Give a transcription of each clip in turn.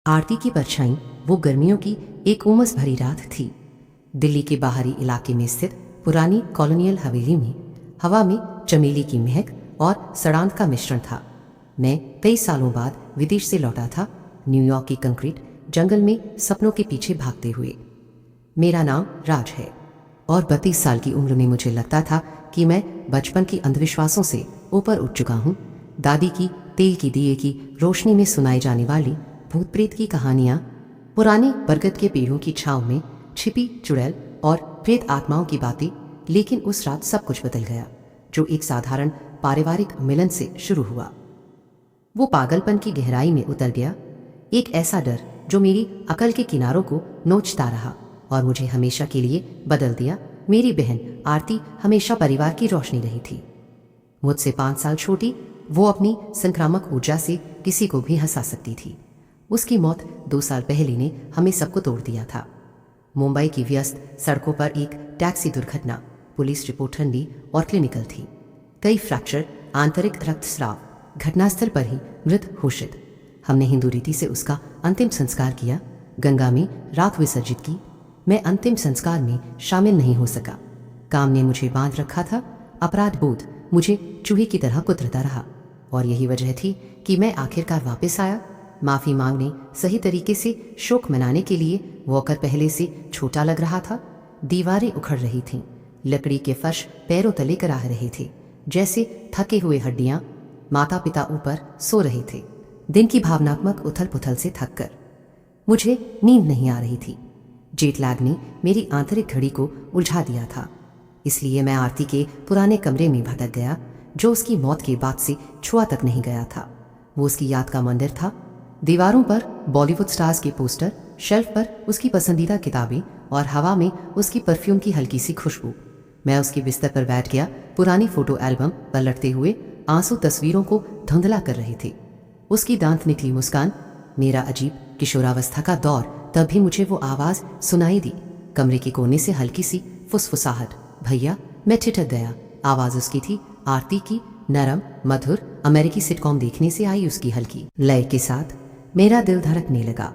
आरती की परछाई वो गर्मियों की एक उमस भरी रात थी। दिल्ली के बाहरी इलाके में स्थित पुरानी कॉलोनियल हवेली में हवा में चमेली की महक और सड़ांध का मिश्रण था। मैं कई सालों बाद विदेश से लौटा था, न्यूयॉर्क की कंक्रीट जंगल में सपनों के पीछे भागते हुए। मेरा नाम राज है और 32 साल की उम्र में मुझे लगता था कि मैं बचपन की अंधविश्वासों से ऊपर उठ चुका हूँ। दादी की तेल की दिए की रोशनी में सुनाई जाने वाली भूत प्रेत की कहानियाँ, पुराने बरगद के पेड़ों की छांव में छिपी चुड़ैल और प्रेत आत्माओं की बातें। लेकिन उस रात सब कुछ बदल गया, जो एक साधारण पारिवारिक मिलन से शुरू हुआ। वो पागलपन की गहराई में उतर गया, एक ऐसा डर जो मेरी अकल के किनारों को नोचता रहा और मुझे हमेशा के लिए बदल दिया। मेरी बहन आरती हमेशा परिवार की रोशनी रही थी। मुझसे 5 साल छोटी, वो अपनी संक्रामक ऊर्जा से किसी को भी हंसा सकती थी। उसकी मौत 2 साल पहले ने हमें सबको तोड़ दिया था। मुंबई की व्यस्त सड़कों पर एक टैक्सी दुर्घटना, पुलिस रिपोर्ट ठंडी और क्लिनिकल थी। कई फ्रैक्चर, आंतरिक रक्तस्राव, घटनास्थल पर ही मृत घोषित। हमने हिंदू रीति से उसका अंतिम संस्कार किया, गंगा में राख विसर्जित की। मैं अंतिम संस्कार में शामिल नहीं हो सका। काम ने मुझे बांध रखा था, अपराध बोध मुझे चूहे की तरह कुतरता रहा। और यही वजह थी कि मैं आखिरकार वापस आया, माफ़ी मांगने, सही तरीके से शोक मनाने के लिए। वॉकर पहले से छोटा लग रहा था, दीवारें उखड़ रही थीं, लकड़ी के फर्श पैरों तले कराह रहे थे, जैसे थके हुए हड्डियां। माता पिता ऊपर सो रहे थे, दिन की भावनात्मक उथल पुथल से थक कर। मुझे नींद नहीं आ रही थी। जेट लैग ने मेरी आंतरिक घड़ी को उलझा दिया था। इसलिए मैं आरती के पुराने कमरे में भटक गया, जो उसकी मौत के बाद से छुआ तक नहीं गया था। वो उसकी याद का मंदिर था। दीवारों पर बॉलीवुड स्टार्स के पोस्टर, शेल्फ पर उसकी पसंदीदा किताबें और हवा में उसकी परफ्यूम की हल्की सी खुशबू। मैं उसके बिस्तर पर बैठ गया, पुरानी फोटो एल्बम पलटते हुए। आंसू तस्वीरों को धुंधला कर रहे थे। उसकी दांत निकली मुस्कान, मेरा अजीब किशोरावस्था का दौर। तब भी मुझे वो आवाज़ सुनाई दी, कमरे के कोने से हल्की सी फुसफुसाहट। भैया, मैं ठिठक गया। आवाज़ उसकी थी, आरती की, नरम मधुर, अमेरिकी सिटकॉम देखने से आई उसकी हल्की लय के साथ। मेरा दिल धड़कने लगा।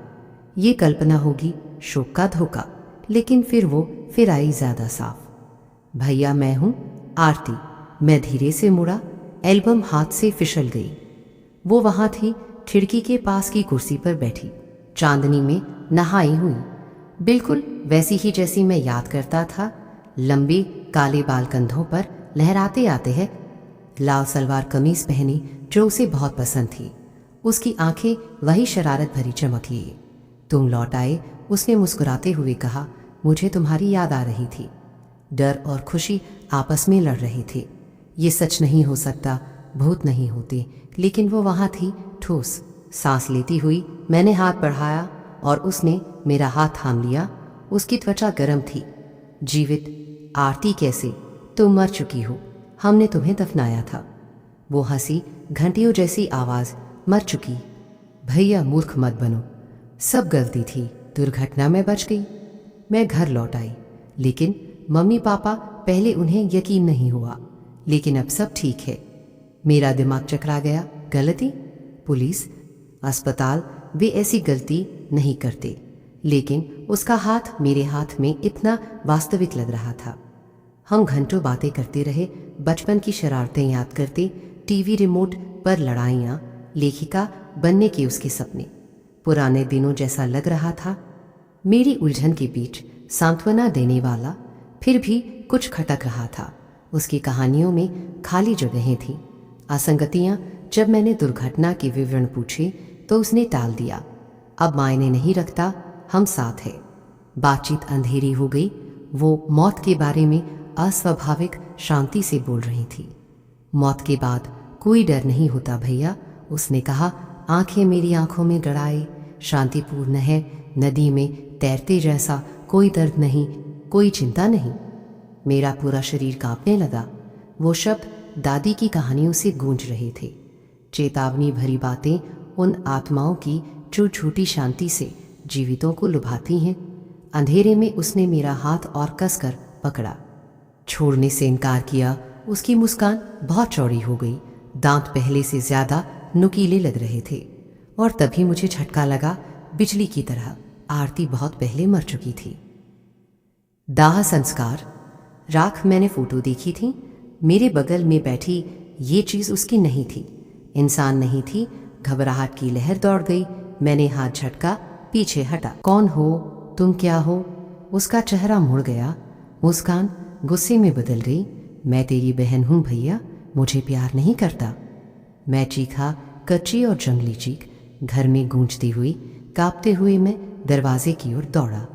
ये कल्पना होगी, शोक का धोखा। लेकिन फिर आई ज़्यादा साफ। भैया, मैं हूँ आरती। मैं धीरे से मुड़ा, एल्बम हाथ से फिसल गई। वो वहाँ थी, खिड़की के पास की कुर्सी पर बैठी, चांदनी में नहाई हुई, बिल्कुल वैसी ही जैसी मैं याद करता था। लंबे काले बाल कंधों पर लहराते आते हैं, लाल सलवार कमीज पहनी जो उसे बहुत पसंद थी। उसकी आंखें वही शरारत भरी चमक लिए। तुम लौट आए, उसने मुस्कुराते हुए कहा। मुझे तुम्हारी याद आ रही थी। डर और खुशी आपस में लड़ रहे थे। ये सच नहीं हो सकता, भूत नहीं होते। लेकिन वो वहाँ थी, ठोस। सांस लेती हुई मैंने हाथ बढ़ाया और उसने मेरा हाथ थाम लिया। उसकी त्वचा गर्म थी, जीवित। आरती, कैसे? तुम मर चुकी हो, हमने तुम्हें दफनाया था। वो हंसी, घंटियों जैसी आवाज़, मर चुकी? भैया, मूर्ख मत बनो। सब गलती थी, दुर्घटना में बच गई। मैं घर लौट आई, लेकिन मम्मी पापा, पहले उन्हें यकीन नहीं हुआ। लेकिन अब सब ठीक है। मेरा दिमाग चकरा गया। गलती? पुलिस, अस्पताल, वे ऐसी गलती नहीं करते। लेकिन उसका हाथ मेरे हाथ में इतना वास्तविक लग रहा था। हम घंटों बातें करते रहे, बचपन की शरारतें याद करते, टीवी रिमोट पर लड़ाइयाँ, लेखिका बनने के उसके सपने। पुराने दिनों जैसा लग रहा था। मेरी उलझन के बीच सांत्वना देने वाला फिर भी कुछ खटक रहा था। उसकी कहानियों में खाली जगहें थीं, असंगतियाँ। जब मैंने दुर्घटना के विवरण पूछे तो उसने टाल दिया। अब मायने नहीं रखता, हम साथ हैं। बातचीत अंधेरी हो गई। वो मौत के बारे में अस्वाभाविक शांति से बोल रही थी। मौत के बाद कोई डर नहीं होता भैया, उसने कहा। आंखें मेरी आंखों में गड़ाए, शांतिपूर्ण है, नदी में तैरते जैसा। कोई दर्द नहीं, कोई चिंता नहीं। मेरा पूरा शरीर कांपने लगा। वो शब्द दादी की कहानियों से गूंज रहे थे, चेतावनी भरी बातें उन आत्माओं की जो झूठी शांति से जीवितों को लुभाती हैं। अंधेरे में उसने मेरा हाथ और कसकर पकड़ा, छोड़ने से इनकार किया। उसकी मुस्कान बहुत चौड़ी हो गई, दांत पहले से ज्यादा नुकीले लग रहे थे। और तभी मुझे झटका लगा। बिजली की तरह आरती बहुत पहले मर चुकी थी। दाह संस्कार। राख मैंने फोटो देखी थी। मेरे बगल में बैठी ये चीज़ उसकी नहीं थी, इंसान नहीं थी। घबराहट की लहर दौड़ गई। मैंने हाथ झटका, पीछे हटा। कौन हो तुम, क्या हो? उसका चेहरा मुड़ गया, मुस्कान गुस्से में बदल गई। मैं तेरी बहन हूँ भैया, मुझे प्यार नहीं करता। मैं चीखा, कच्ची और जंगली चीख घर में गूंजती हुई। कांपते हुए मैं दरवाजे की ओर दौड़ा।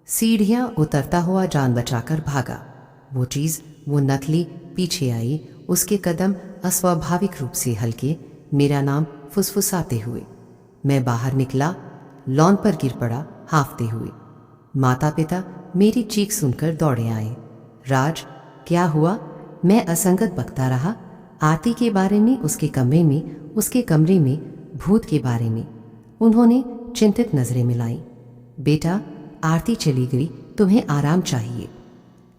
सीढ़ियाँ उतरता हुआ जान बचाकर भागा। वो चीज़, वो नकली पीछे आई, उसके कदम अस्वाभाविक रूप से हल्के, मेरा नाम फुसफुसाते हुए। मैं बाहर निकला, लॉन पर गिर पड़ा हांफते हुए। माता पिता मेरी चीख सुनकर दौड़े आए। राज, क्या हुआ? मैं असंगत बकता रहा। आरती के बारे में, उसके कमरे में भूत के बारे में। उन्होंने चिंतित नजरें मिलाई। बेटा, आरती चली गई, तुम्हें आराम चाहिए।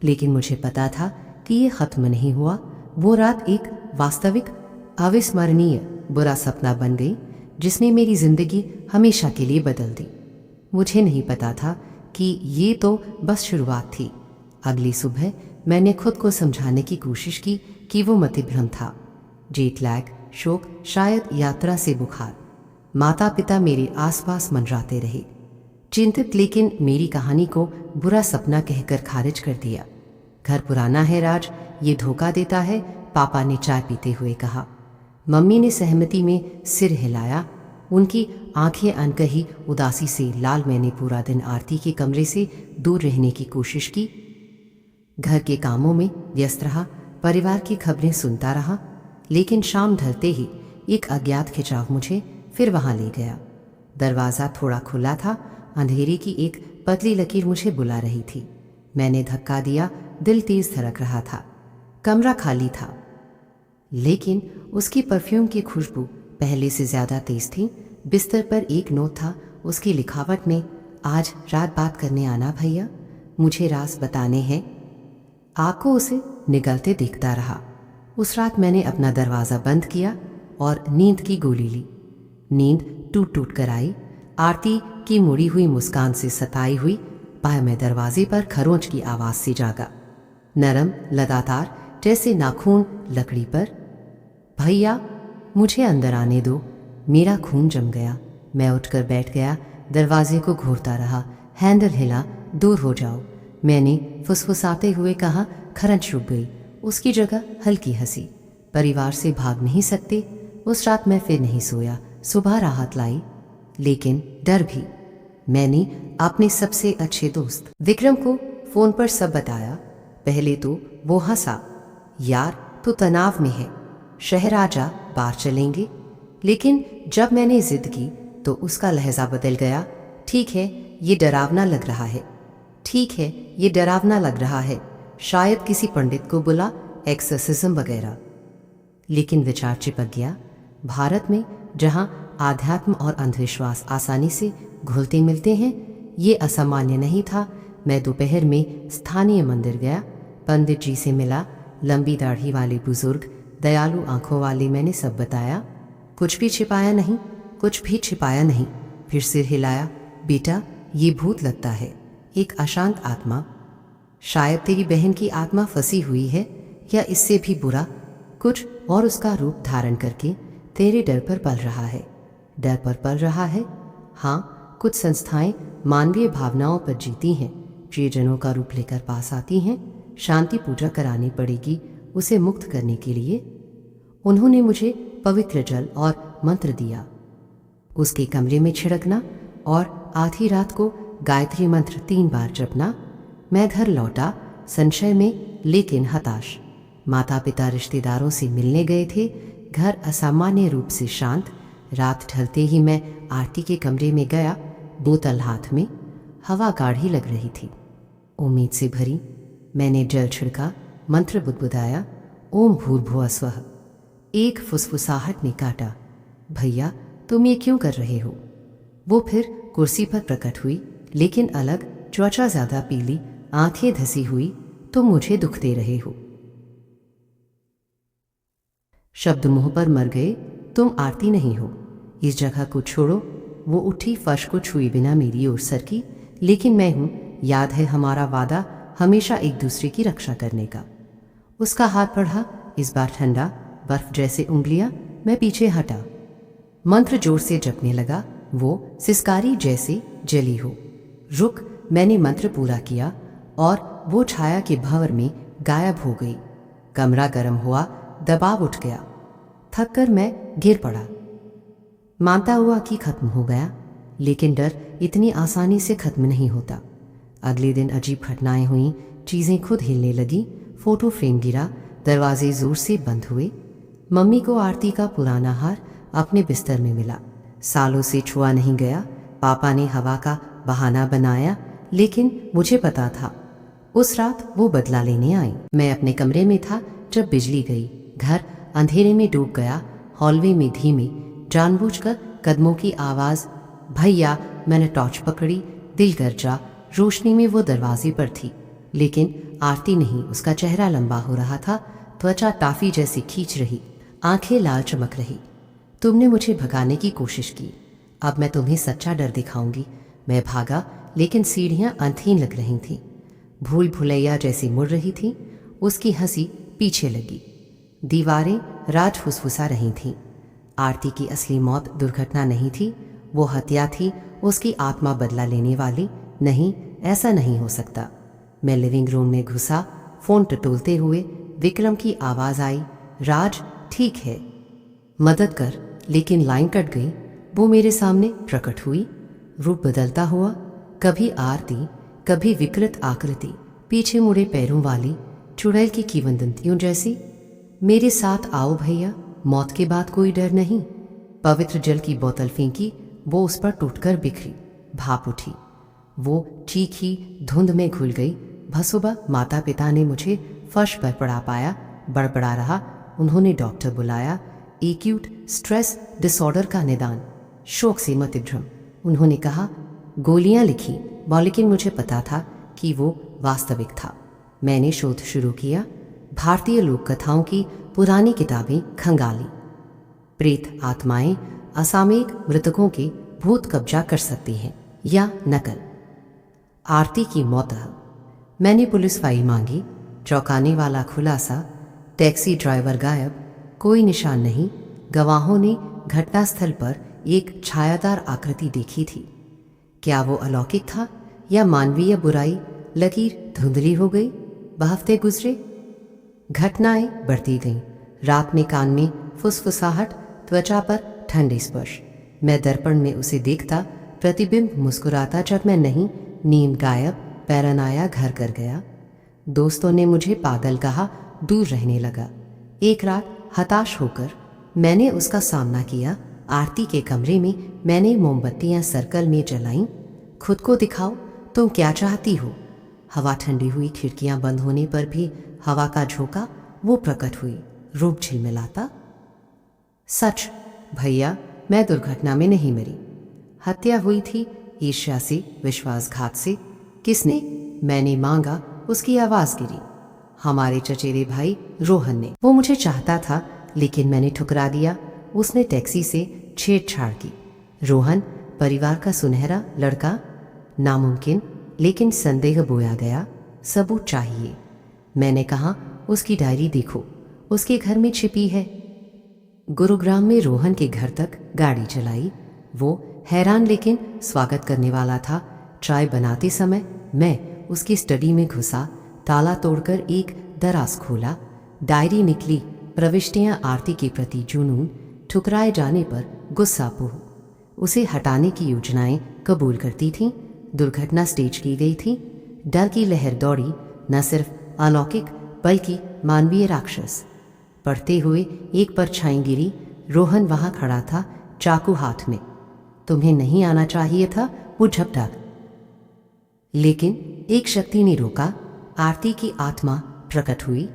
लेकिन मुझे पता था कि ये खत्म नहीं हुआ। वो रात एक वास्तविक, अविस्मरणीय बुरा सपना बन गई, जिसने मेरी जिंदगी हमेशा के लिए बदल दी। मुझे नहीं पता था कि ये तो बस शुरुआत थी। अगली सुबह मैंने खुद को समझाने की कोशिश की कि वो मतिभ्रम था। जेट लैग, शोक, शायद यात्रा से बुखार। माता पिता मेरे आसपास मंडराते रहे, चिंतित, लेकिन मेरी कहानी को बुरा सपना कहकर खारिज कर दिया। घर पुराना है राज, ये धोखा देता है, पापा ने चाय पीते हुए कहा। मम्मी ने सहमति में सिर हिलाया। उनकी आंखें अनकही उदासी से लाल। मैंने पूरा दिन आरती के कमरे से दूर रहने की कोशिश की, घर के कामों में व्यस्त रहा, परिवार की खबरें सुनता रहा। लेकिन शाम ढलते ही एक अज्ञात खिंचाव मुझे फिर वहां ले गया। दरवाज़ा थोड़ा खुला था, अंधेरे की एक पतली लकीर मुझे बुला रही थी। मैंने धक्का दिया, दिल तेज धड़क रहा था। कमरा खाली था, लेकिन उसकी परफ्यूम की खुशबू पहले से ज़्यादा तेज थी। बिस्तर पर एक नोट था, उसकी लिखावट में, आज रात बात करने आना भैया, मुझे राज बताने हैं। आपको उसे निगलते देखता रहा। उस रात मैंने अपना दरवाज़ा बंद किया और नींद की गोली ली। नींद टूट टूट कर आई। आरती की मुड़ी हुई मुस्कान से सताई हुई पाए मैं दरवाजे पर खरोंच की आवाज़ से जागा, नरम, लगातार, जैसे नाखून लकड़ी पर। भैया, मुझे अंदर आने दो। मेरा खून जम गया। मैं उठकर बैठ गया, दरवाजे को घूरता रहा। हैंडल हिला, दूर हो जाओ, मैंने फुसफुसाते हुए कहा। खरंच रुक गई। उसकी जगह हल्की हंसी। परिवार से भाग नहीं सकते। उस रात मैं फिर नहीं सोया। सुबह राहत लाई, लेकिन डर भी। मैंने अपने सबसे अच्छे दोस्त विक्रम को फोन पर सब बताया। पहले तो वो हंसा, यार तू तनाव में है, शहर आ जा, बाहर चलेंगे। लेकिन जब मैंने जिद की तो उसका लहजा बदल गया। ठीक है, ये डरावना लग रहा है। ठीक है, ये डरावना लग रहा है। शायद किसी पंडित को बुला, एक्सर्सिज्म वगैरह। लेकिन विचार चिपक गया। भारत में जहां आध्यात्म और अंधविश्वास आसानी से घुलते मिलते हैं, ये असामान्य नहीं था। मैं दोपहर में स्थानीय मंदिर गया, पंडित जी से मिला। लंबी दाढ़ी वाले बुजुर्ग, दयालु आंखों वाले। मैंने सब बताया, कुछ भी छिपाया नहीं, कुछ भी छिपाया नहीं। फिर सिर हिलाया। बेटा, ये भूत लगता है, एक अशांत आत्मा। शायद तेरी बहन की आत्मा फंसी हुई है, या इससे भी बुरा कुछ, और उसका रूप धारण करके तेरे डर पर पल रहा है। डर पर पल रहा है। हाँ, कुछ संस्थाएं मानवीय भावनाओं पर जीती हैं, प्रियजनों का रूप लेकर पास आती हैं। शांति पूजा करानी पड़ेगी उसे मुक्त करने के लिए। उन्होंने मुझे पवित्र जल और मंत्र दिया, उसके कमरे में छिड़कना और आधी रात को गायत्री मंत्र 3 बार जपना। मैं घर लौटा, संशय में लेकिन हताश। माता पिता रिश्तेदारों से मिलने गए थे। घर असामान्य रूप से शांत। रात ढलते ही मैं आरती के कमरे में गया, बोतल हाथ में। हवा गाढ़ी लग रही थी, उम्मीद से भरी। मैंने जल छिड़का, मंत्र बुदबुदाया, ओम भूर्भुवः स्वः। एक फुसफुसाहट ने काटा, भैया तुम ये क्यों कर रहे हो? वो फिर कुर्सी पर प्रकट हुई, लेकिन अलग, त्वचा ज्यादा पीली, आंखें धसी हुई। तुम मुझे दुख दे रहे हो। शब्द मुंह पर मर गए। तुम आरती नहीं हो, इस जगह को छोड़ो। वो उठी, फर्श को छुए बिना मेरी ओर सरकी। लेकिन मैं हूँ, याद है हमारा वादा, हमेशा एक दूसरे की रक्षा करने का। उसका हाथ बढ़ा, इस बार ठंडा, बर्फ जैसे उंगलियां। मैं पीछे हटा, मंत्र जोर से जपने लगा, वो सिसकारी जैसे जली हो। रुक, मैंने मंत्र पूरा किया और वो छाया के भंवर में गायब हो गई। कमरा गर्म हुआ, दबाव उठ गया। थक कर मैं गिर पड़ा। मानता हुआ कि खत्म हो गया, लेकिन डर इतनी आसानी से खत्म नहीं होता। अगले दिन अजीब घटनाएं हुईं, चीज़ें खुद हिलने लगी, फोटो फ्रेम गिरा, दरवाजे जोर से बंद हुए। मम्मी को आरती का पुराना हार अपने बिस्तर में मिला, सालों से छुआ नहीं गया। पापा ने हवा का बहाना बनाया, लेकिन मुझे पता था उस रात वो बदला लेने आई। मैं अपने कमरे में था जब बिजली गई। घर अंधेरे में डूब गया। हॉलवे में धीमी, जानबूझकर कदमों की आवाज़। भैया, मैंने टॉर्च पकड़ी, दिल गरजा। रोशनी में वो दरवाजे पर थी, लेकिन आरती नहीं। उसका चेहरा लंबा हो रहा था, त्वचा टाफी जैसी खींच रही, आंखें लाल चमक रही। तुमने मुझे भगाने की कोशिश की, अब मैं तुम्हें सच्चा डर दिखाऊंगी। मैं भागा, लेकिन सीढ़ियां अंधीन लग रही थीं, भूल भुलैया जैसी मुड़ रही थी। उसकी हंसी पीछे लगी, दीवारें राज फुसफुसा रही थीं। आरती की असली मौत दुर्घटना नहीं थी, वो हत्या थी, उसकी आत्मा बदला लेने वाली। नहीं, ऐसा नहीं हो सकता। मैं लिविंग रूम में घुसा, फोन टटोलते हुए विक्रम की आवाज़ आई, राज ठीक है, मदद कर। लेकिन लाइन कट गई। वो मेरे सामने प्रकट हुई, रूप बदलता हुआ, कभी आरती, कभी विकृत आकृति, पीछे मुड़े पैरों वाली, चुड़ैल की किंवदंतियों जैसी। मेरे साथ आओ भैया, मौत के बाद कोई डर नहीं। पवित्र जल की बोतल फेंकी, वो उस पर टूटकर बिखरी, भाप उठी। वो चीखी, धुंध में घुल गई। भसुबा माता पिता ने मुझे फर्श पर पड़ा पाया, बड़बड़ा रहा। उन्होंने डॉक्टर बुलाया, एक्यूट स्ट्रेस डिसऑर्डर का निदान, शोक से मत इधम। उन्होंने कहा, गोलियां लिखी, लेकिन मुझे पता था कि वो वास्तविक था। मैंने शोध शुरू किया, भारतीय लोक कथाओं की पुरानी किताबें खंगाली। प्रेत आत्माएं, असामयिक मृतकों के भूत कब्जा कर सकती हैं, या नकल। आरती की मौत। मैंने पुलिस फाइल मांगी, चौंकाने वाला खुलासा, टैक्सी ड्राइवर गायब, कोई निशान नहीं। गवाहों ने घटनास्थल पर एक छायादार आकृति देखी थी। क्या वो अलौकिक था या मानवीय बुराई? लकीर धुंधली हो गई। हफ्ते गुजरे, घटनाएं बढ़ती गईं। रात में कान में फुसफुसाहट, त्वचा पर ठंडे स्पर्श। मैं दर्पण में उसे देखता, प्रतिबिंब मुस्कुराता। जब मैं नहीं, नींद गायब, पैरानाया घर कर गया। दोस्तों ने मुझे पागल कहा, दूर रहने लगा। एक रात हताश होकर मैंने उसका सामना किया। आरती के कमरे में मैंने मोमबत्तियां सर्कल में जलाईं। खुद को दिखाओ, तुम क्या चाहती हो। हवा ठंडी हुई, खिड़कियां बंद होने पर भी हवा का झोंका। वो प्रकट हुई, रूप झिलमिलाता। सच भैया, मैं दुर्घटना में नहीं मरी, हत्या हुई थी, ईर्ष्या से, विश्वासघात से। किसने? मैंने मांगा। उसकी आवाज गिरी। हमारे चचेरे भाई रोहन ने। वो मुझे चाहता था, लेकिन मैंने ठुकरा दिया। उसने टैक्सी से छेड़छाड़ की। रोहन, परिवार का सुनहरा लड़का। नामुमकिन, लेकिन संदेह बोया गया। सबूत चाहिए। मैंने कहा, उसकी डायरी देखो, उसके घर में छिपी है। गुरुग्राम में रोहन के घर तक गाड़ी चलाई। वो हैरान लेकिन स्वागत करने वाला था। चाय बनाते समय मैं उसकी स्टडी में घुसा, ताला तोड़कर एक दराज खोला। डायरी निकली, प्रविष्टियां आरती के प्रति जुनून, ठुकराए जाने पर गुस्सापूह। उसे हटाने की योजनाएं कबूल करती थीं। दुर्घटना स्टेज की गई थी। डर की लहर दौड़ी, न सिर्फ अलौकिक बल्कि मानवीय राक्षस। पढ़ते हुए एक परछाई गिरी। रोहन वहां खड़ा था, चाकू हाथ में। तुम्हें नहीं आना चाहिए था, वो झपटा। लेकिन एक शक्ति ने रोका। आरती की आत्मा प्रकट हुई,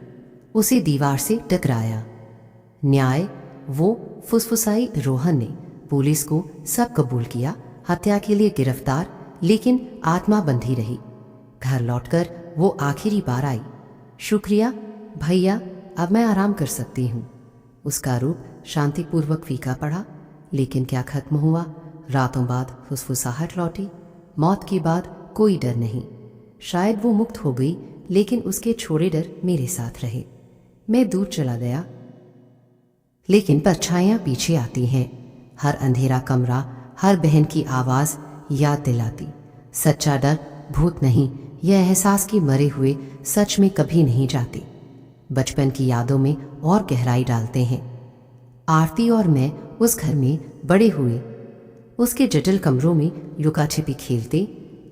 उसे दीवार से टकराया। न्याय, वो फुसफुसाई। रोहन ने पुलिस को सब कबूल किया, हत्या के लिए गिरफ्तार, लेकिन आत्मा बंधी रही। घर लौटकर वो आखिरी बार आई। शुक्रिया भैया, अब मैं आराम कर सकती हूँ। उसका रूप शांतिपूर्वक फीका पड़ा। लेकिन क्या खत्म हुआ? रातों बाद फुसफुसाहट लौटी। मौत के बाद कोई डर नहीं। शायद वो मुक्त हो गई, लेकिन उसके छोड़े डर मेरे साथ रहे। मैं दूर चला गया, लेकिन परछाइयां पीछे आती हैं। हर अंधेरा कमरा, हर बहन की आवाज़ याद दिलाती। सच्चा डर भूत नहीं, यह एहसास कि मरे हुए सच में कभी नहीं जाते। बचपन की यादों में और गहराई डालते हैं। आरती और मैं उस घर में बड़े हुए। उसके जटिल कमरों में लुका छिपी खेलते।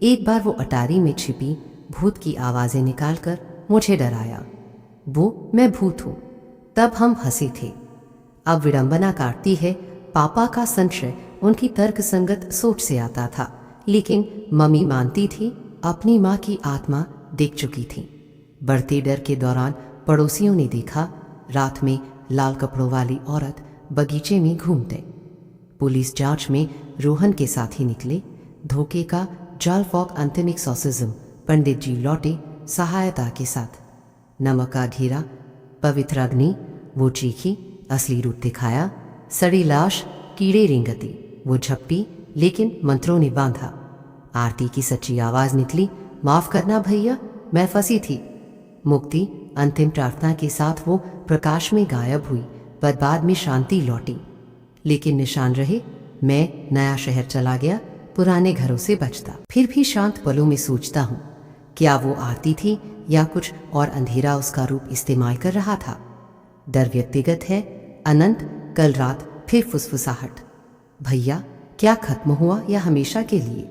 एक बार वो अटारी में छिपी भूत की आवाज़ें निकालकर मुझे डराया। वो मैं भूत हूँ। तब हम हंसे थे। अब विडंबना काटती है, पापा का संशय उनकी तर्कसंगत सोच से आता था, लेकिन मम्मी मानती थी अपनी माँ की आत्मा देख चुकी थी। बढ़ते डर के दौरान पड़ोसियों ने देखा, रात में लाल कपड़ों वाली औरत बगीचे में घूमते। पुलिस जांच में रोहन के साथ ही निकले। धोखे का जाल फॉक अंतिम एक्सॉर्सिज्म पंडित जी लौटे सहायता के साथ। नमक का घेरा, पवित्र अग्नि, वो चीखी, असली रूप दिखाया। सड़ी लाश, कीड़े रेंगती, वो झपटी, लेकिन मंत्रों ने बांधा। आरती की सच्ची आवाज़ निकली, माफ़ करना भैया, मैं फंसी थी। मुक्ति अंतिम प्रार्थना के साथ वो प्रकाश में गायब हुई, पर बाद में शांति लौटी। लेकिन निशान रहे। मैं नया शहर चला गया, पुराने घरों से बचता। फिर भी शांत पलों में सोचता हूँ, क्या वो आरती थी या कुछ और अंधेरा उसका रूप इस्तेमाल कर रहा था। डर व्यक्तिगत है, अनंत। कल रात फिर फुसफुसाहट। भैया, क्या खत्म हुआ या हमेशा के लिए?